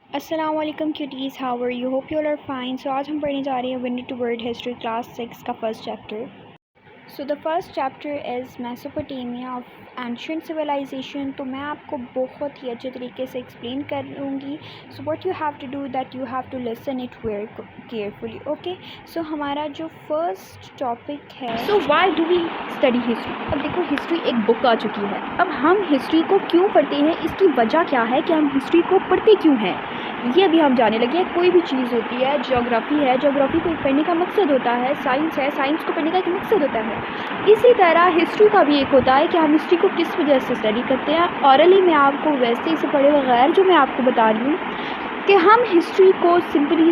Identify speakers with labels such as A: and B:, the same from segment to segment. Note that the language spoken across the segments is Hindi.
A: अस्सलामुअलैकुम cuties, how are you? Hope you all are fine. So आज हम पढ़ने जा रहे हैं window to world history class 6 का first chapter. So the first chapter is Mesopotamia of ancient civilisation. तो मैं आपको बहुत ही अच्छे तरीके से एक्सप्लेन करूँगी। So what you have to do that you have to listen it very carefully. Okay, so हमारा जो फर्स्ट टॉपिक है,
B: so why do we study history. अब देखो, हिस्ट्री एक बुक आ चुकी है। अब हम हिस्ट्री को क्यों पढ़ते हैं, इसकी वजह क्या है कि हम हिस्ट्री को पढ़ते क्यों हैं, ये अभी हम जाने लगे हैं। कोई भी चीज़ होती है, ज्योग्राफी है, ज्योग्राफी को पढ़ने का मकसद होता है, साइंस है, साइंस को पढ़ने का एक मकसद होता है। इसी तरह हिस्ट्री का भी एक होता है कि हम हिस्ट्री को किस वजह से स्टडी करते हैं। ऑरली मैं आपको वैसे इसे पढ़े बगैर जो मैं आपको बता रही हूँ कि हम हिस्ट्री को सिंपली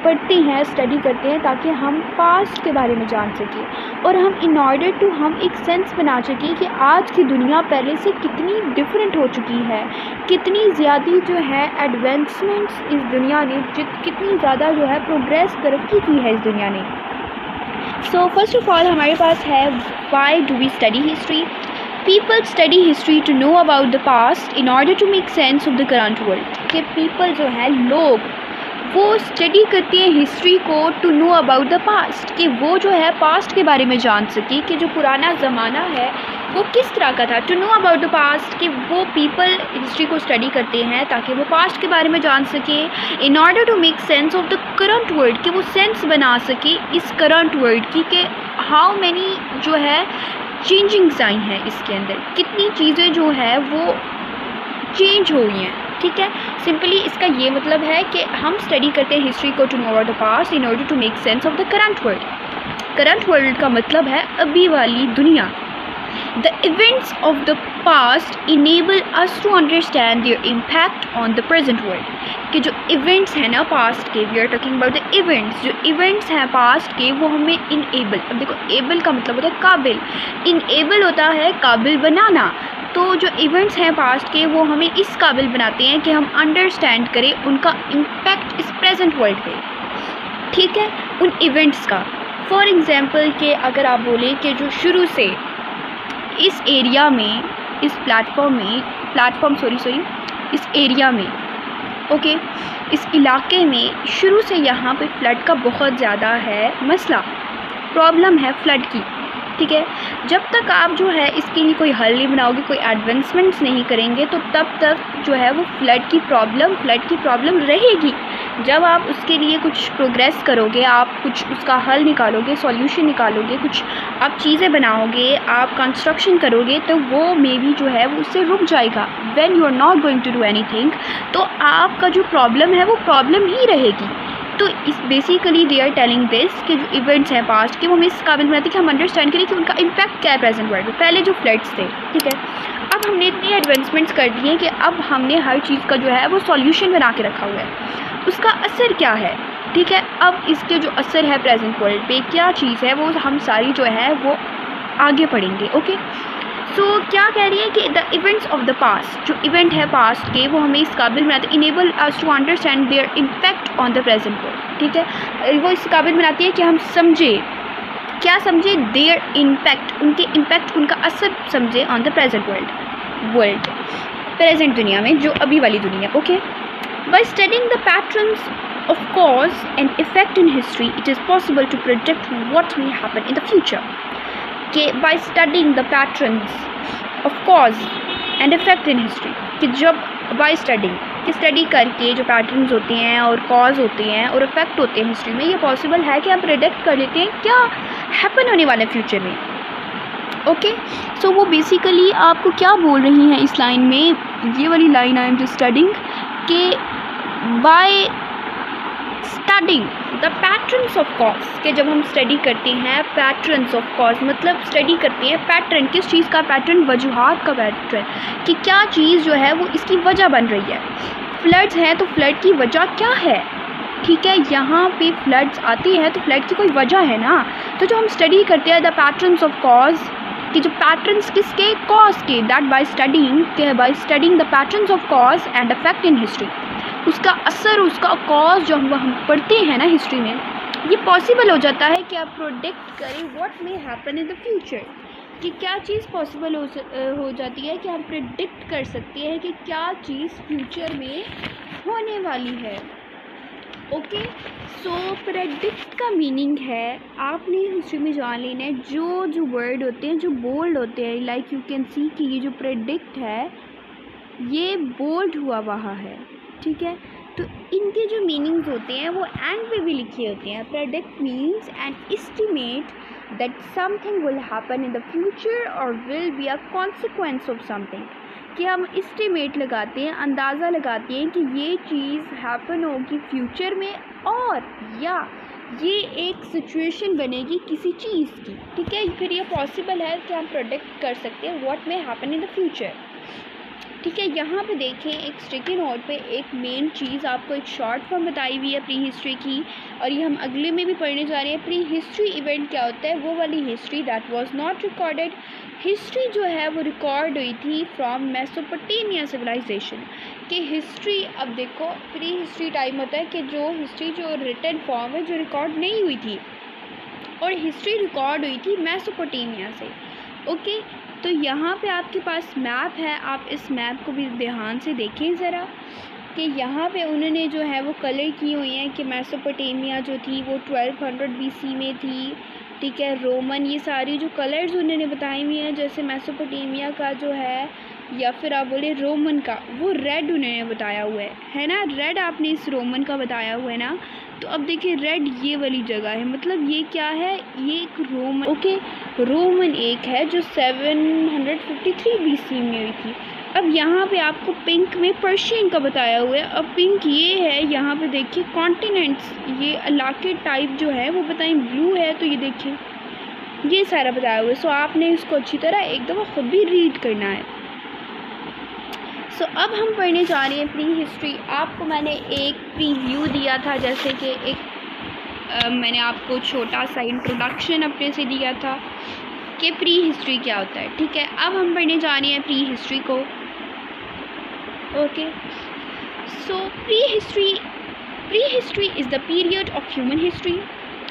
B: पढ़ते हैं, स्टडी करते हैं ताकि हम पास्ट के बारे में जान सकें और हम इन ऑर्डर टू हम एक सेंस बना सकें कि आज की दुनिया पहले से कितनी डिफरेंट हो चुकी है, कितनी ज़्यादा जो है एडवांसमेंट्स इस दुनिया ने, कितनी ज़्यादा जो है प्रोग्रेस तरक्की की है इस दुनिया ने। सो फर्स्ट ऑफ ऑल हमारे पास है why do we study history. People study history to know about the past in order to make sense of the current world. कि पीपल जो है, लोग, वो स्टडी करते हैं हिस्ट्री को to know about the past, कि वो जो है पास्ट के बारे में जान सके कि जो पुराना ज़माना है वो किस तरह का था। To know about the past, कि वो पीपल हिस्ट्री को स्टडी करते हैं ताकि वो पास्ट के बारे में जान सके। In order to make sense of the current world, कि वो सेंस बना सके इस करंट वर्ल्ड की, कि हाउ मैनी जो है चेंजिंग्स आई हैं इसके अंदर, कितनी चीज़ें जो है वो चेंज हो गई हैं। ठीक है, सिंपली इसका ये मतलब है कि हम स्टडी करते हैं हिस्ट्री को to know about the past in order to make sense of the current world. Current world का मतलब है अभी वाली दुनिया। The events of the past enable us to understand their impact on the present world. कि जो इवेंट्स हैं ना पास्ट के, we are talking about the events, जो इवेंट्स हैं पास्ट के वो हमें इनेबल, अब देखो एबल का मतलब होता है काबिल, इनेबल होता है काबिल बनाना। तो जो इवेंट्स हैं पास्ट के वो हमें इस काबिल बनाते हैं कि हम अंडरस्टैंड करें उनका इम्पैक्ट इस प्रेजेंट वर्ल्ड पे। ठीक है, उन इवेंट्स का। फॉर एग्ज़ाम्पल कि अगर आप बोलें कि जो शुरू से इस एरिया में, इस इस एरिया में, ओके, इस इलाके में शुरू से यहाँ पे फ्लड का बहुत ज़्यादा है मसला, प्रॉब्लम है फ्लड की। ठीक है, जब तक आप जो है इसके लिए कोई हल नहीं बनाओगे, कोई एडवांसमेंट्स नहीं करेंगे, तो तब तक जो है वो फ्लड की प्रॉब्लम रहेगी। जब आप उसके लिए कुछ प्रोग्रेस करोगे, आप कुछ उसका हल निकालोगे, सॉल्यूशन निकालोगे, कुछ आप चीज़ें बनाओगे, आप कंस्ट्रक्शन करोगे, तो वो मे बी जो है वो उससे रुक जाएगा। When you are not going to do anything, तो आपका जो प्रॉब्लम है वो प्रॉब्लम ही रहेगी। तो इस basically they are telling this कि जो इवेंट्स हैं पास्ट के वो हमें इस काबिल बनाते हैं कि हम अंडरस्टैंड करें कि उनका इम्पैक्ट क्या है प्रेजेंट वर्ल्ड में। पहले जो फ्लड्स थे, ठीक है, अब हमने इतनी एडवांसमेंट्स कर दी हैं कि अब हमने हर चीज़ का जो है वो सॉल्यूशन बना के रखा हुआ है। उसका असर क्या है, ठीक है, अब इसके जो असर है प्रेजेंट वर्ल्ड पे क्या चीज़ है वो हम सारी जो है वो आगे पढ़ेंगे। ओके, सो क्या कह रही है कि the events of the past, जो इवेंट है पास्ट के वो हमें इस काबिल बनाते, enable us to understand their impact on the present world. ठीक है, वो इस काबिल बनाती है कि हम समझे, क्या समझे, देयर इम्पैक्ट, उनके इम्पैक्ट, उनका असर समझे on the present world, present दुनिया में, जो अभी वाली दुनिया। Okay, bye studying the patterns of cause and effect in history, it is possible to predict what may happen in the future. कि by studying the patterns of cause and effect in history, कि जब by studying, कि स्टडी करके जो पैटर्न्स होते हैं और कॉज होते हैं और इफेक्ट होते हैं हिस्ट्री में, ये पॉसिबल है कि हम प्रेडिक्ट कर लेते हैं क्या हैपन होने वाला है फ्यूचर में। ओके, सो वो बेसिकली आपको क्या बोल रही हैं इस लाइन में, ये वाली line I am just studying, कि by studying the patterns of cause, कि जब हम स्टडी करते हैं पैटर्न्स ऑफ कॉज, मतलब स्टडी करते हैं पैटर्न, किस चीज़ का पैटर्न, वजूहात का पैटर्न, कि क्या चीज़ जो है वो इसकी वजह बन रही है। फ्लड्स हैं तो फ्लड की वजह क्या है, ठीक है, यहाँ पे फ्लड्स आती है तो फ्लड की कोई वजह है ना। तो जो हम स्टडी करते हैं द पैटर्न्स ऑफ कॉज, कि जो पैटर्न्स किसके, कॉज के, that bye studying the patterns of cause and effect in history, उसका असर, उसका कॉज जो हम पढ़ते हैं ना हिस्ट्री में, ये पॉसिबल हो जाता है कि आप प्रोडिक्ट करें what may happen in the future, कि क्या चीज़ पॉसिबल हो जाती है कि हम प्रिडिक्ट कर सकते हैं कि क्या चीज़ फ्यूचर में होने वाली है। ओके, सो प्रेडिक्ट का मीनिंग है, आपने हिस्ट्री में जान लेना है जो वर्ड होते हैं जो बोल्ड होते हैं, लाइक यू कैन सी कि ये जो प्रेडिक्ट है ये बोल्ड हुआ वहाँ है, ठीक है। तो इनके जो मीनिंग्स होते हैं वो एंड पे भी लिखे होते हैं। Predict means an estimate that something will happen in the future और will be a consequence of something, कि हम एस्टिमेट लगाते हैं, अंदाज़ा लगाते हैं कि ये चीज़ हैपन होगी फ्यूचर में, और या ये एक सिचुएशन बनेगी किसी चीज़ की, ठीक है। फिर ये पॉसिबल है कि हम प्रेडिक्ट कर सकते हैं what may happen in the future, ठीक है। यहाँ पे देखें एक स्टिकी नोट पे एक मेन चीज़ आपको एक शॉर्ट फॉर्म बताई हुई है प्री हिस्ट्री की, और ये हम अगले में भी पढ़ने जा रहे हैं। प्री हिस्ट्री इवेंट क्या होता है, वो वाली history that was not recorded. History जो है वो रिकॉर्ड हुई थी फ्रॉम मेसोपोटामिया सिविलाइजेशन कि हिस्ट्री, अब देखो प्री हिस्ट्री टाइम होता है कि जो हिस्ट्री जो रिटन फॉर्म है जो रिकॉर्ड नहीं हुई थी, और हिस्ट्री रिकॉर्ड हुई थी मेसोपोटामिया से। ओके, तो यहाँ पे आपके पास मैप है, आप इस मैप को भी ध्यान से देखें ज़रा कि यहाँ पे उन्होंने जो है वो कलर की हुई हैं कि मेसोपोटामिया जो थी वो 1200 BC में थी, ठीक है। रोमन, ये सारी जो कलर्स उन्होंने बताई हुई हैं, जैसे मेसोपोटामिया का जो है या फिर आप बोले रोमन का, वो रेड उन्होंने बताया हुआ है ना, रेड आपने इस रोमन का बताया हुआ है ना। तो अब देखिए रेड ये वाली जगह है, मतलब ये क्या है, ये एक रोमन, ओके, रोमन एक है जो 753 BC में हुई थी। अब यहाँ पे आपको पिंक में पर्शियन का बताया हुआ है। अब पिंक ये है, यहाँ पे देखिए कॉन्टिनेंट्स, ये इलाके टाइप जो है वो बताएं, ब्लू है तो ये देखिए ये सारा बताया हुआ है। सो आपने इसको अच्छी तरह एक दफ़ा खुद भी रीड करना है। सो अब हम पढ़ने जा रहे हैं प्री हिस्ट्री। आपको मैंने एक प्रीव्यू दिया था, जैसे कि एक मैंने आपको छोटा सा इंट्रोडक्शन अपने से दिया था कि प्री हिस्ट्री क्या होता है, ठीक है। अब हम पढ़ने जा रहे हैं प्री हिस्ट्री को। Okay, so prehistory is the period of human history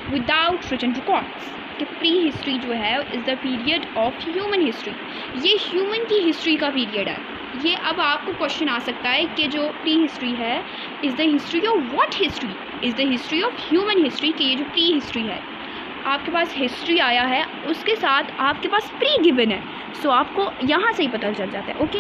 B: without written records. कि प्री हिस्ट्री जो है is the period of human history, ये ह्यूमन की हिस्ट्री का पीरियड है। ये अब आपको क्वेश्चन आ सकता है कि जो प्री हिस्ट्री है is the history of what history, is the history of human history, कि ये जो प्री हिस्ट्री है आपके पास हिस्ट्री आया है उसके साथ आपके पास प्री गिवन है, सो आपको यहाँ से ही पता चल जाता है। Okay,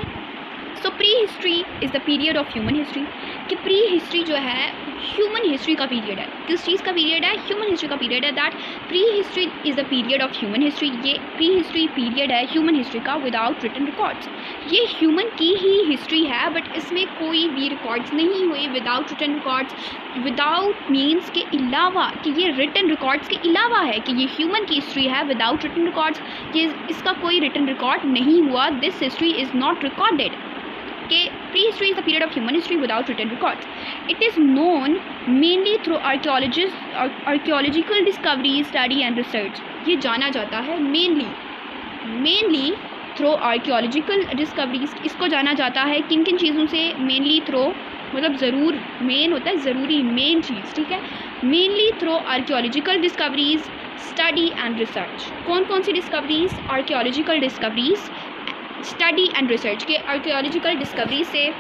B: so prehistory is the period of human history, कि प्री हिस्ट्री जो है ह्यूमन हिस्ट्री का पीरियड है। किस चीज़ का पीरियड है, ह्यूमन हिस्ट्री का पीरियड है। That pre history is the period of human history, ये प्री हिस्ट्री पीरियड है ह्यूमन हिस्ट्री का विदाउट रिटन रिकॉर्ड्स। ये ह्यूमन की ही हिस्ट्री है बट इसमें कोई भी रिकॉर्ड्स नहीं हुए, without written records. Without means के अलावा, कि ये रिटन रिकॉर्ड्स के अलावा है, कि ये ह्यूमन की हिस्ट्री है विदाउट रिटन रिकॉर्ड्स, ये इसका कोई रिटन रिकॉर्ड नहीं हुआ, this history is not recorded. कि prehistory is the period of human history without written records. It is known mainly through archaeological discovery, study and research. ये जाना जाता है मेनली थ्रू आर्कियोलॉजिकल डिस्कवरीज। इसको जाना जाता है किन किन चीज़ों से, मेनली थ्रू मतलब ज़रूर मेन होता है, ज़रूरी मेन चीज़, ठीक है। Mainly through archaeological discoveries, study and research. कौन कौन सी discoveries, archaeological discoveries, study and research. के आर्कियोलॉजिकल डिस्कवरी से,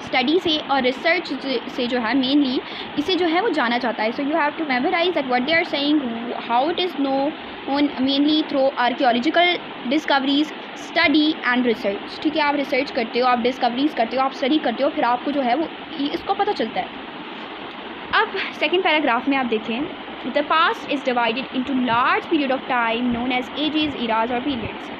B: स्टडी से और रिसर्च से जो है मेनली इसे जो है वो जाना जाता है। So you have to memorise that what they are saying, how it is known mainly through archaeological discoveries, study and research, ठीक है। आप रिसर्च करते हो, आप डिस्कवरीज करते हो, आप स्टडी करते हो, फिर आपको जो है वो इसको पता चलता है। अब सेकेंड पैराग्राफ में आप देखें, the past is divided into large period of time known as ages, eras और पीरियड्स।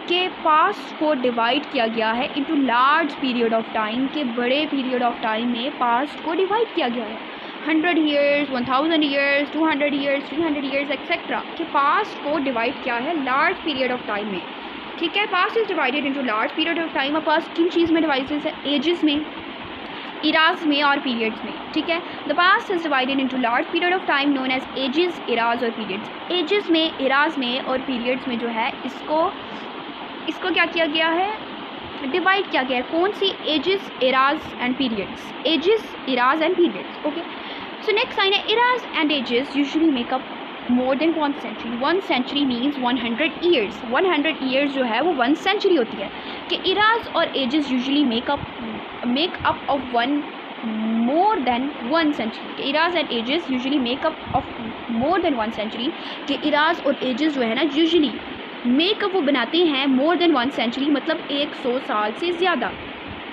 B: के पास्ट को डिवाइड किया गया है into large period of time, के बड़े पीरियड ऑफ टाइम में पास्ट को डिवाइड किया गया है। 100 years, 1000 years, 200 years, 300 years etcetera, के पास्ट को डिवाइड किया है लार्ज पीरियड ऑफ टाइम में, ठीक है। Past is divided into large period of time. और पास्ट किन चीज़ में डिवाइड है, एजेस में, इराज में और पीरियड्स में, ठीक है। The past is divided into large period of time known as ages, eras और पीरियड्स। एजेस में, इराज में और पीरियड्स में जो है इसको क्या किया गया है, डिवाइड किया गया है। कौन सी, ages, eras and periods, ages, eras and periods. Okay, so next sign है, eras and ages usually make up more than 1 century. 1 century means 100 years. 100 years जो है वो 1 सेंचुरी होती है। कि इराज और ages usually make up of one more than 1 century. कि eras and ages usually make up of more than 1 century. कि इराज और एजेस जो है ना यूजुअली मेकअप वो बनाते हैं मोर देन 1 सेंचुरी, मतलब 100 साल से ज़्यादा।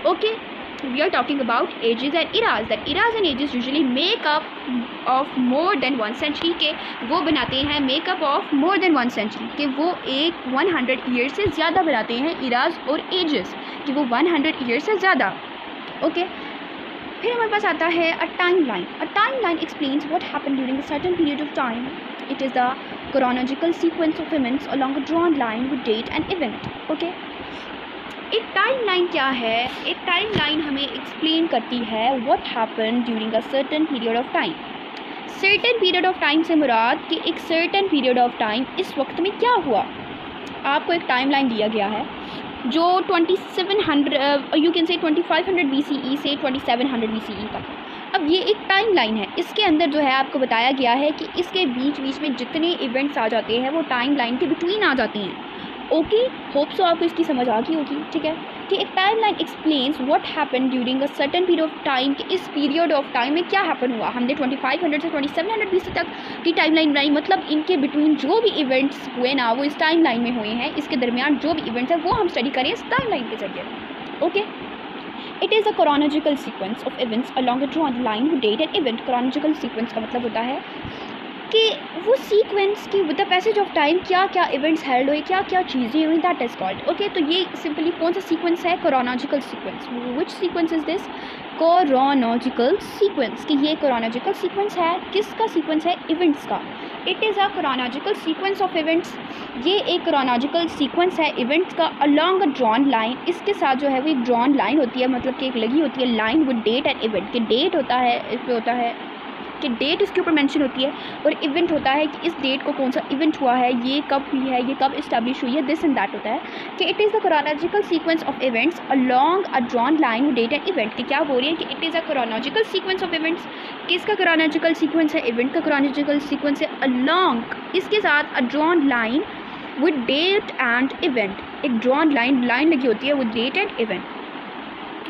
B: Okay, we are talking about ages and eras, that eras and ages usually make up of more than 1 century। के वो बनाते हैं make up of more than 1 century, कि वो एक 100 ईयर से ज़्यादा बनाते हैं इराज और एजेस, कि वो 100 ईयर से ज़्यादा। ओके, फिर हमारे पास आता है a time line. A time line explains what happen during a certain period of time. It is the chronological sequence of events along a drawn line with date and event। Okay, एक टाइम लाइन क्या है? एक टाइम लाइन हमें एक्सप्लेन करती है what happen during a certain period of time. Certain period of time से मुराद कि एक सर्टेन पीरियड ऑफ टाइम इस वक्त में क्या हुआ। आपको एक टाइम लाइन दिया गया है जो 2700 यू कैन से 2500 BCE से 2700 BCE तक। अब ये एक टाइम लाइन है, इसके अंदर जो है आपको बताया गया है कि इसके बीच बीच में जितने इवेंट्स आ जाते हैं वो टाइम लाइन के बिटवीन आ जाते हैं। ओके, होप सो आपको इसकी समझ आ गई होगी। ठीक है, कि एक time line explains what happen during a certain period of time, कि इस पीरियड ऑफ टाइम में क्या हैपन हुआ। हमने 2500 से 2700 BC तक की टाइम लाइन बनाई, मतलब इनके बिटवीन जो भी इवेंट्स हुए ना वो इस टाइम लाइन में हुए हैं। इसके दरमियान जो भी इवेंट्स हैं वो हम स्टडी करें इस टाइम लाइन के जरिए। Okay, it is a chronological sequence of events along a drawn line with date and event। chronological sequence का मतलब होता है कि वो सीक्वेंस की with the passage of time क्या क्या इवेंट्स हेल्ड हुए, क्या क्या चीज़ें हुई, दैट इज़ कॉल्ड। ओके, तो ये सिंपली कौन सा सीक्वेंस है? chronological sequence। Which sequence is this? chronological sequence। कि ये chronological sequence है, किसका सीक्वेंस है? इवेंट्स का। It is a chronological sequence of events। ये एक chronological sequence है इवेंट्स का along a drawn line। इसके साथ जो है वो एक drawn line होती है, मतलब कि एक लगी होती है line with date and event. कि डेट होता है, इस पर होता है कि डेट इसके ऊपर मेंशन होती है, और इवेंट होता है कि इस डेट को कौन सा इवेंट हुआ है, ये कब हुई है, ये कब इस्टेब्लिश हुई है, दिस एंड दैट होता है। कि it is the chronological sequence of events along a drawn line with date and event। कि क्या बोल रही है कि it is a chronological sequence of events। किसका chronological sequence है? इवेंट का chronological sequence है along, इसके साथ a drawn line with date and event। एक drawn line लगी होती है with date and event।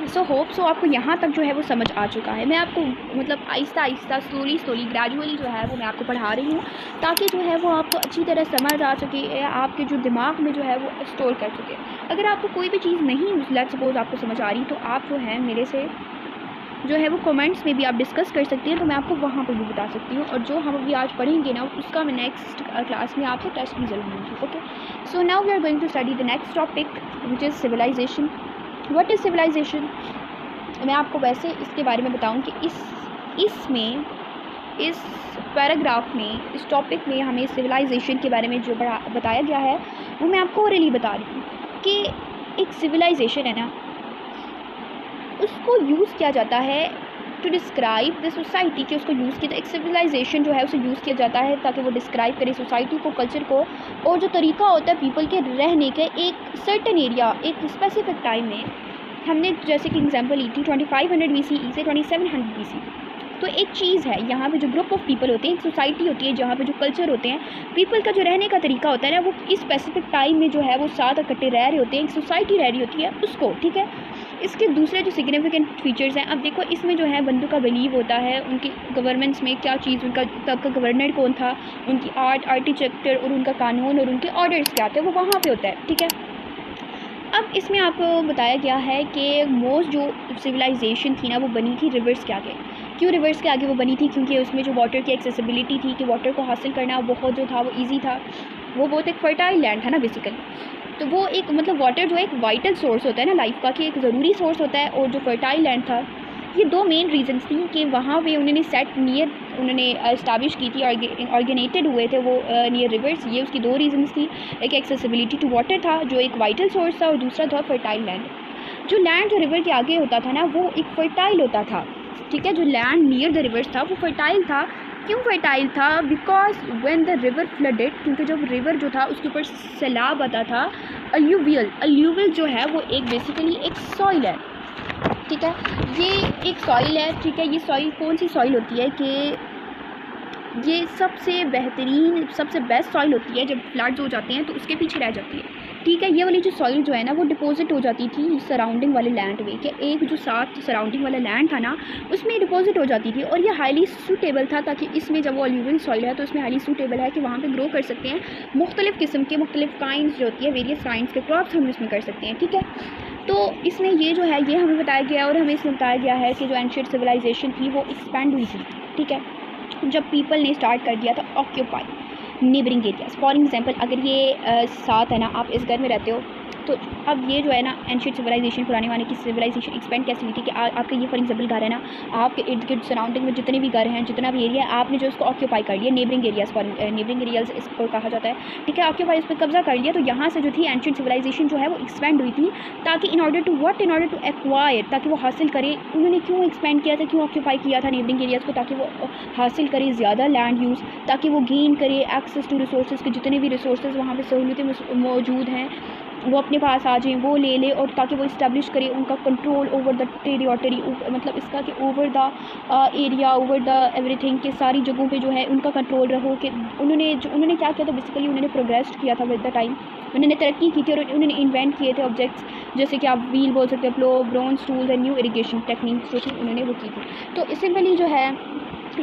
B: So hope so आपको यहाँ तक जो है वो समझ आ चुका है। मैं आपको मतलब आहिस्ता आहिस्ता स्लोली ग्रेजुअली जो है वो मैं आपको पढ़ा रही हूँ, ताकि जो है वो आपको अच्छी तरह समझ आ सके, आपके जो दिमाग में जो है वो स्टोर कर सके। अगर आपको कोई भी चीज़ नहीं लेट्स सपोज आपको समझ आ रही, तो आप जो है मेरे से जो है वो कमेंट्स में भी आप डिस्कस कर सकती हैं, तो मैं आपको वहाँ पर भी बता सकती हूँ। और जो हम अभी आज पढ़ेंगे ना उसका मैं नेक्स्ट क्लास में आपसे टेस्ट भी ज़रूर लूँगी। Okay, so now we are going to study the next topic which is civilisation. What is civilisation? मैं आपको वैसे इसके बारे में बताऊं कि इस पैराग्राफ में, इस टॉपिक में हमें सिविलाइजेशन के बारे में जो बताया गया है वो मैं आपको ओरली बता रही हूँ। कि एक सिविलाइजेशन है ना, उसको यूज़ किया जाता है टू डिस्क्राइब द सोसाइटी। कि उसको यूज़ किया, एक सिविलाइजेशन जो है उसे यूज़ किया जाता है ताकि वो डिस्क्राइब करे सोसाइटी को, कल्चर को, और जो तरीका होता है पीपल के रहने के एक सर्टेन एरिया, एक स्पेसिफिक टाइम में। हमने जैसे कि एग्जांपल ली थी 2500 BCE से 2700 BC। तो एक चीज़ है यहाँ पे जो ग्रुप ऑफ पीपल होते हैं, एक सोसाइटी होती है जहाँ पे जो कल्चर होते हैं, पीपल का जो रहने का तरीका होता है ना, वो इस स्पेसिफिक टाइम में जो है वो साथ इकट्ठे रह रहे होते हैं, एक सोसाइटी रह रही होती है उसको। ठीक है, इसके दूसरे जो सिग्निफिकेंट फीचर्स हैं, अब देखो इसमें जो है बंदों का बिलीव होता है, उनकी गवर्नमेंट्स में क्या चीज़, उनका तब का गवर्नर कौन था, उनकी आर्किटेक्चर और उनका कानून और उनके ऑर्डर्स क्या थे, वो वहाँ पर होता है। ठीक है, अब इसमें आपको बताया गया है कि मोस्ट जो सिविलाइजेशन थी ना वो बनी थी रिवर्स के आगे। क्यों रिवर्स के आगे वो बनी थी? क्योंकि उसमें जो वाटर की एक्सेसिबिलिटी थी, कि वाटर को हासिल करना बहुत जो था वो इजी था, वो बहुत एक फर्टाइल लैंड था ना बेसिकली। तो वो एक मतलब वाटर जो एक वाइटल सोर्स होता है ना लाइफ का, कि एक ज़रूरी सोर्स होता है, और जो फर्टाइल लैंड था, ये दो मेन रीजंस थी कि वहाँ पे उन्होंने सेट नियर उन्होंने इस्टेब्लिश की थी, ऑर्गेनेटेड हुए थे वो नियर रिवर्स। ये उसकी दो रीजंस थी, एक एक्सेसिबिलिटी टू वाटर था जो एक वाइटल सोर्स था, और दूसरा था फर्टाइल लैंड। जो लैंड जो रिवर के आगे होता था ना वो एक फर्टाइल होता था। ठीक है, जो लैंड नियर द रिवर्स था वो फर्टाइल था। क्यों फर्टाइल था? Because when the river flooded, क्योंकि जब रिवर जो था उसके ऊपर सैलाब आता था, अल्यूवियल जो है वो एक बेसिकली एक सॉइल है। ठीक है, ये एक सॉइल है। ठीक है, ये सॉइल कौन सी सॉइल होती है कि ये सबसे बेहतरीन, सबसे बेस्ट सॉइल होती है। जब फ्लड्स हो जाते हैं तो उसके पीछे रह जाती है, ठीक है। ये वाली जो सॉइल जो है ना वो डिपॉजिट हो जाती थी सराउंडिंग वाले लैंड में, कि एक जो साथ सराउंडिंग वाला लैंड था ना उसमें डिपॉजिट हो जाती थी, और ये हाईली सूटेबल था, ताकि इसमें जब वो अल्यूवियल सॉइल है तो इसमें हाईली सूटेबल है कि वहाँ पे ग्रो कर सकते हैं मुख्तलिफ़ किस्म के, मुख्तलिफ काइंड्स जो होती है, वेरियस काइंड्स के क्रॉप्स हम इसमें कर सकते हैं, ठीक है। तो इसमें ये जो है ये हमें बताया गया है, और हमें इसमें बताया गया है कि जो एंशिएंट सिविलाइजेशन थी वो एक्सपेंड हुई थी, ठीक है, जब पीपल ने स्टार्ट कर दिया था occupy neighbouring areas. For example अगर ये साथ है ना, आप इस घर में रहते हो, तो अब ये जो है ना एंशिएंट सिविलाइजेशन, पुराने वाले की सिविलाइजेशन एक्सपेंड कैसे हुई थी कि आपका ये फॉर एग्जांपल घर है ना, आपके इर्द गिर्द सराउंडिंग में जितने भी घर हैं, जितना भी एरिया है, आपने जो उसको ऑक्यूपाई कर लिया, neighbouring areas, for neighbouring areas इसको कहा जाता है, ठीक है, ऑक्यूपाई, उस पर कब्जा कर लिया। तो यहाँ से जो थी एंशिएंट सिविलाइजेशन जो है वो एक्सपेंड हुई थी, ताकि इन ऑर्डर टू एक्वायर, ताकि वो हासिल करे। उन्होंने क्यों एक्सपेंड किया था, क्यों ऑक्यूपाई किया था नेबरिंग एरियाज़ को, ताकि वो हासिल करे ज़्यादा लैंड यूज़, ताकि वो गेन करे एक्सेस टू रिसोर्सेज के, जितने भी रिसोर्सेज वहाँ पे सहूलियतें मौजूद हैं वो अपने पास आ जाएँ, वो ले ले, और ताकि वो इस्टेब्लिश करे उनका कंट्रोल ओवर द टेरिटरी, मतलब इसका कि over the area, over the everything, के सारी जगहों पे जो है उनका कंट्रोल रहो। कि उन्होंने क्या किया था, बेसिकली उन्होंने प्रोग्रेस किया था विद द टाइम, उन्होंने तरक्की की थी, और उन्होंने इन्वेंट किए थे ऑब्जेक्ट्स, जैसे कि आप व्हील बोल सकते हो, plough, bronze tools and new irrigation techniques जो थी उन्होंने वो की थी। तो सिंपली जो है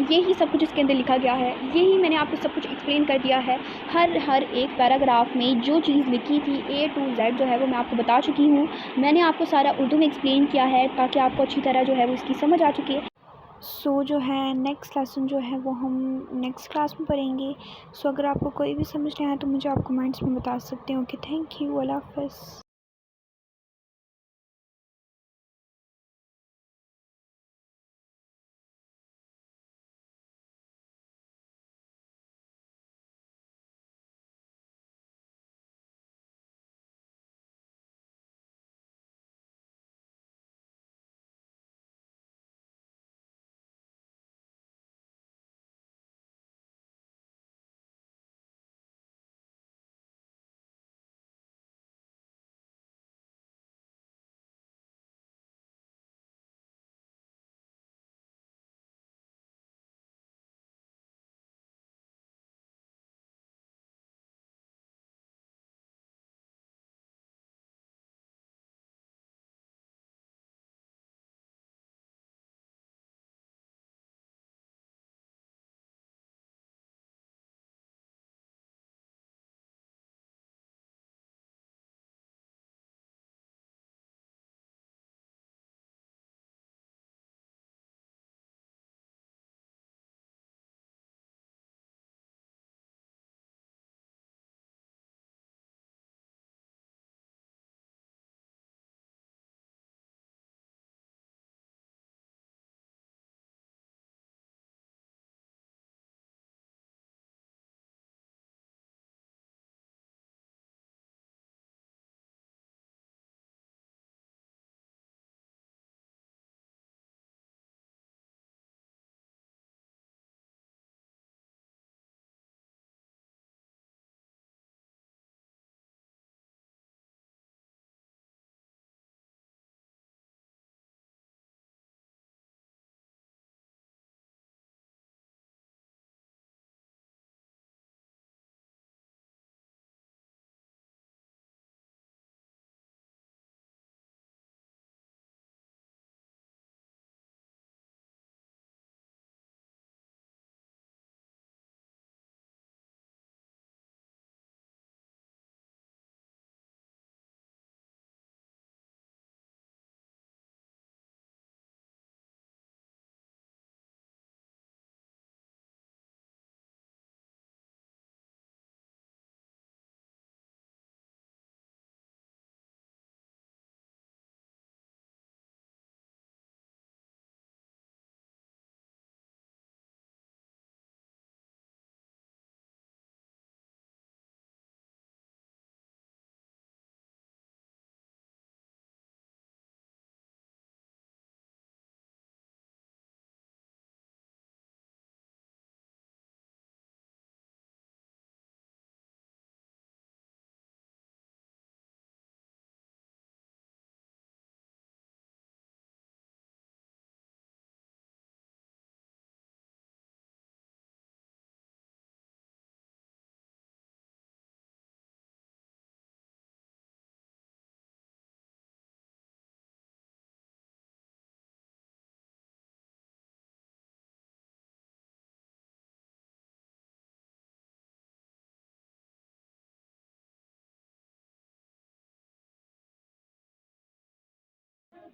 B: यही सब कुछ इसके अंदर लिखा गया है, यही मैंने आपको सब कुछ एक्सप्लेन कर दिया है। हर एक पैराग्राफ में जो चीज़ लिखी थी A to Z जो है वो मैं आपको बता चुकी हूँ। मैंने आपको सारा उर्दू में एक्सप्लेन किया है, ताकि आपको अच्छी तरह जो है वो इसकी समझ आ चुकी है।
A: सो जो है नेक्स्ट लेसन जो है वो हम नेक्स्ट क्लास में पढ़ेंगे। सो अगर आपको कोई भी समझ नहीं आया तो मुझे आप कमेंट्स में बता सकते हो। ओके, थैंक यू, अल्लाह हाफ़िज़।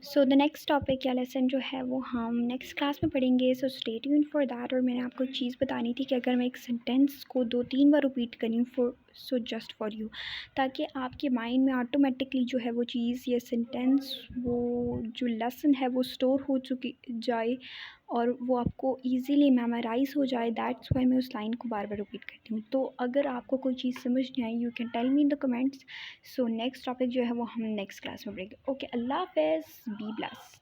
A: सो द नेक्स्ट टॉपिक या लेसन जो है वो हम नेक्स्ट क्लास में पढ़ेंगे, so stay tuned for that. और मैंने आपको एक चीज़ बतानी थी कि अगर मैं एक सेंटेंस को 2-3 बार रिपीट करूँ सो जस्ट फॉर यू, ताकि आपके माइंड में ऑटोमेटिकली जो है वो चीज़, ये सेंटेंस, वो जो लेसन है वो स्टोर हो चुकी जाए और वो आपको ईज़िली मेमोराइज़ हो जाए। दैट्स वाई मैं उस लाइन को बार बार रिपीट करती हूँ। तो अगर आपको कोई चीज़ समझ नहीं आई, you can tell me in the comments. So next topic जो है वो हम नेक्स्ट क्लास में पढ़ेंगे। ओके, अल्लाह हाफ़िज़, बी ब्लेस्ड।